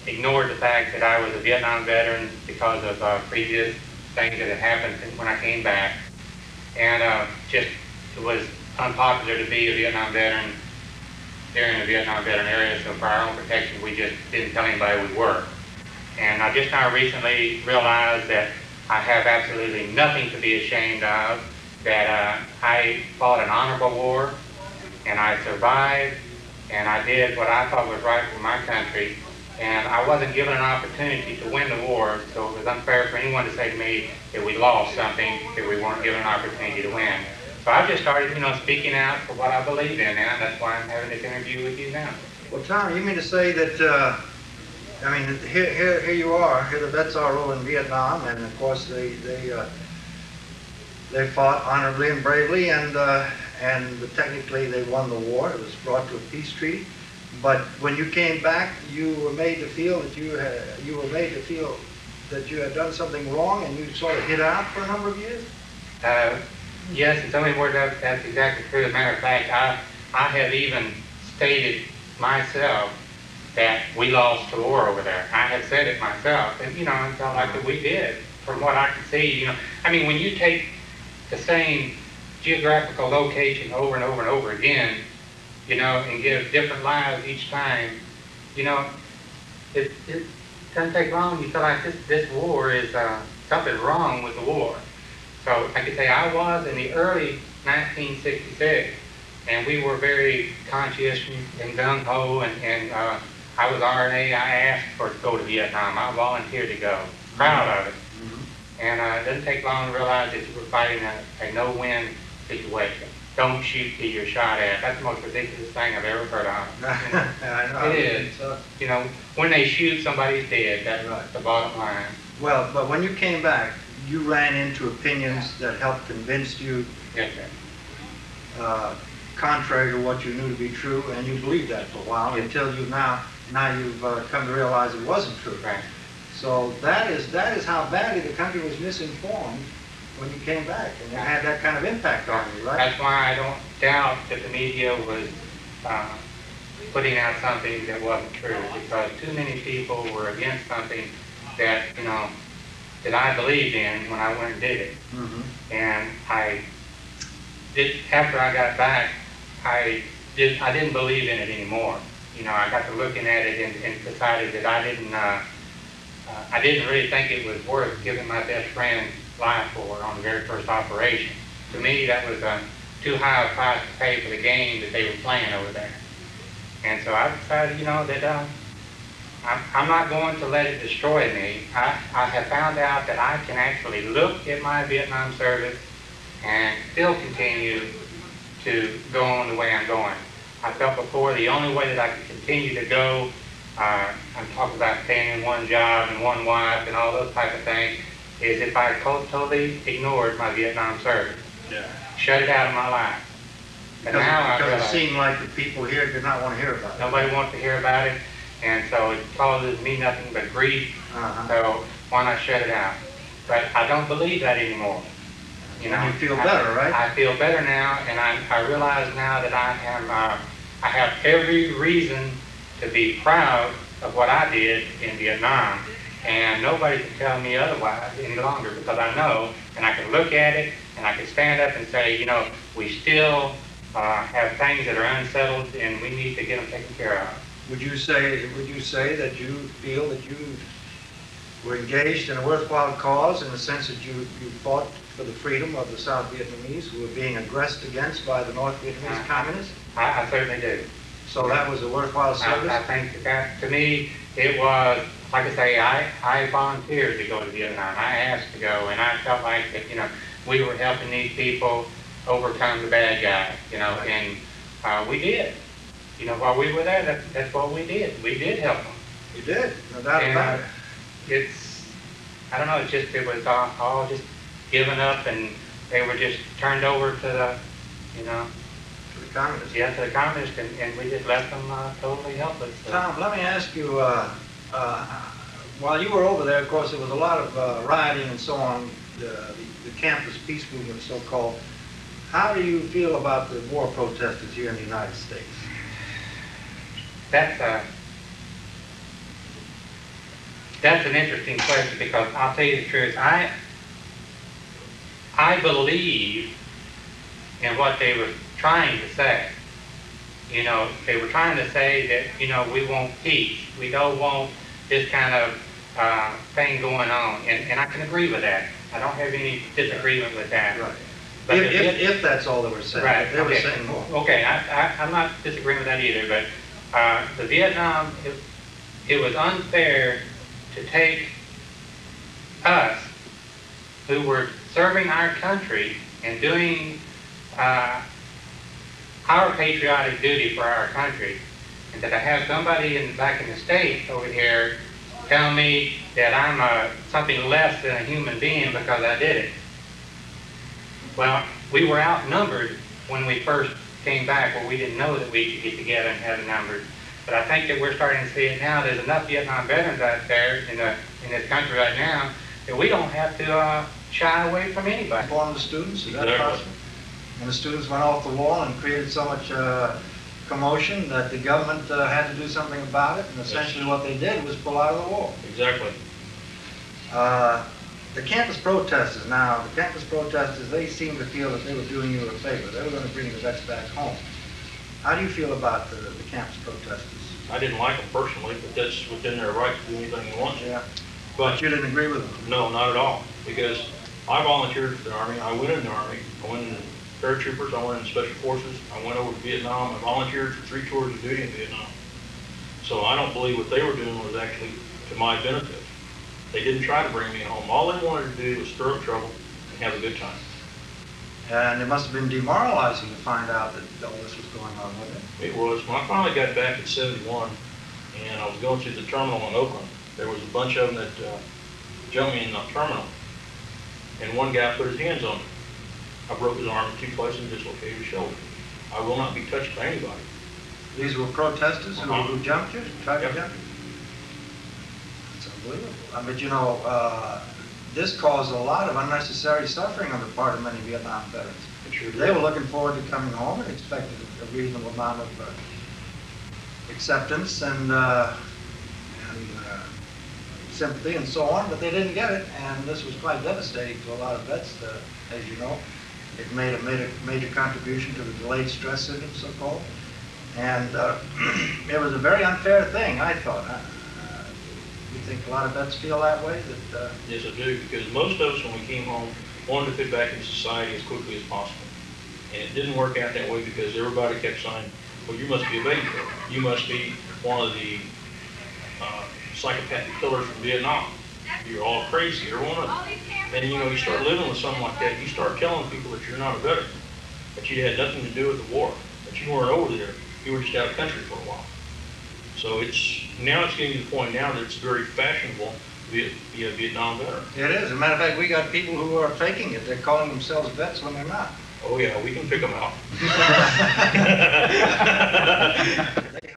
ignored the fact that I was a Vietnam veteran because of previous things that had happened when I came back. And just it was unpopular to be a Vietnam veteran during the Vietnam veteran area, so for our own protection, we just didn't tell anybody we were. And I just now recently realized that I have absolutely nothing to be ashamed of, that I fought an honorable war, and I survived, and I did what I thought was right for my country, and I wasn't given an opportunity to win the war, so it was unfair for anyone to say to me that we lost something that we weren't given an opportunity to win. So I just started, speaking out for what I believe in now, and that's why I'm having this interview with you now. Well, Tom, you mean to say that, here you are, here the vets are all in Vietnam, and of course they fought honorably and bravely, and technically they won the war. It was brought to a peace treaty. But when you came back, you were made to feel that you had done something wrong, and you sort of hid out for a number of years. Yes, in so many words, that's exactly true. As a matter of fact, I have even stated myself that we lost the war over there. I have said it myself, and I felt like that we did, from what I could see. When you take the same geographical location over and over and over again, and give different lives each time, it doesn't take long. You feel like this war is something wrong with the war. So I could say I was in the early 1966, and we were very conscious and gung-ho, and I was RNA. I asked to go to Vietnam. I volunteered to go. Proud of it. Mm-hmm. And it doesn't take long to realize that you were fighting a no-win situation. Don't shoot till you're shot at. That's the most ridiculous thing I've ever heard of. I know. It is. When they shoot, somebody's dead. That's right. The bottom line. Well, but when you came back, you ran into opinions that helped convince you, yes, sir. Contrary to what you knew to be true, and you believed that for a while, yes, until you now you've come to realize it wasn't true. Right. So that is how badly the country was misinformed when you came back, and it had that kind of impact on you, right? That's why I don't doubt that the media was putting out something that wasn't true, because too many people were against something that that I believed in when I went and did it. Mm-hmm. And after I got back, I didn't believe in it anymore. I got to looking at it and decided that I didn't really think it was worth giving my best friend life for on the very first operation. To me, that was too high a price to pay for the game that they were playing over there. And so I decided, that I'm not going to let it destroy me. I have found out that I can actually look at my Vietnam service and still continue to go on the way I'm going. I felt before the only way that I could continue to go, I'm talking about staying in one job and one wife and all those type of things, is if I totally ignored my Vietnam service. Yeah. Shut it out of my life. And now I realize, it seemed like the people here did not want to hear about it. Nobody wants to hear about it, and so it causes me nothing but grief. So why not shut it out? But I don't believe that anymore. You feel better, right? I feel better now, and I realize now that I have every reason to be proud of what I did in Vietnam, and nobody can tell me otherwise any longer, because I know, and I can look at it, and I can stand up and say, we still have things that are unsettled, and we need to get them taken care of. Would you say that you feel that you were engaged in a worthwhile cause, in the sense that you fought for the freedom of the South Vietnamese who were being aggressed against by the North Vietnamese communists? I certainly do. So that was a worthwhile service? I think that, to me, it was, like I say, I volunteered to go to Vietnam. I asked to go, and I felt like that, we were helping these people overcome the bad guys, and we did. While we were there, that's what we did. We did help them. You did, no doubt about it. I don't know, it was all just given up, and they were just turned over to the, to the communists. Yeah, to the communists, and we just left them totally helpless. So. Tom, let me ask you, while you were over there, of course, there was a lot of rioting and so on, the campus peace movement, so-called. How do you feel about the war protesters here in the United States? That's that's an interesting question, because I'll tell you the truth, I believe in what they were trying to say. You know, they were trying to say that, you know, we want peace, we don't want this kind of thing going on, and I can agree with that. I don't have any disagreement with that. Right. But If that's all they were saying, right, if they were okay. saying more. Okay, I'm not disagreeing with that either, but the Vietnam, it was unfair to take us, who were serving our country and doing our patriotic duty for our country, and that I have somebody back in the States over here tell me that I'm something less than a human being because I did it. Well, we were outnumbered when we first came back, where we didn't know that we could get together and have the numbers. But I think that we're starting to see it now. There's enough Vietnam veterans out there in this country right now that we don't have to shy away from anybody. Inform the students, is that Exactly. possible? And the students went off the wall and created so much commotion that the government had to do something about it, and essentially what they did was pull out of the war. Exactly. The campus protesters, they seem to feel that they were doing you a favor. They were going to bring the vets back home. How do you feel about the campus protesters? I didn't like them personally, but that's within their right to do anything they want to. Yeah. But But you didn't agree with them? no, not at all, because I volunteered for the Army. I went in the Army. I went in the paratroopers. I went in Special Forces. I went over to Vietnam. I volunteered for 3 tours of duty in Vietnam. So I don't believe what they were doing was actually to my benefit. They didn't try to bring me home. All they wanted to do was stir up trouble and have a good time. And it must have been demoralizing to find out that all this was going on, wasn't it? It was. When I finally got back in '71, and I was going through the terminal in Oakland, there was a bunch of them that jumped me in the terminal, and one guy put his hands on me. I broke his arm in 2 places and dislocated his shoulder. I will not be touched by anybody. These were protesters who jumped you, tried to Yep. jump you? It's unbelievable. But you know, this caused a lot of unnecessary suffering on the part of many Vietnam veterans. It sure They did. were looking forward to coming home and expected a reasonable amount of acceptance and sympathy and so on, but they didn't get it, and this was quite devastating to a lot of vets, as you know. It made a major contribution to the delayed stress syndrome, so-called, and it was a very unfair thing, I thought. You think a lot of vets feel that way? That Yes, I do, because most of us, when we came home, wanted to fit back into society as quickly as possible. And it didn't work out that way because everybody kept saying, well, you must be a baby killer. You must be one of the psychopathic killers from Vietnam. You're all crazy, every one of them. And you know, you start living with something like that, you start telling people that you're not a veteran, that you had nothing to do with the war, that you weren't over there, you were just out of country for a while. So now it's getting to the point now that it's very fashionable to be a Vietnam veteran. it is. As a matter of fact, we got people who are faking it. They're calling themselves vets when they're not. Oh yeah, we can pick them out.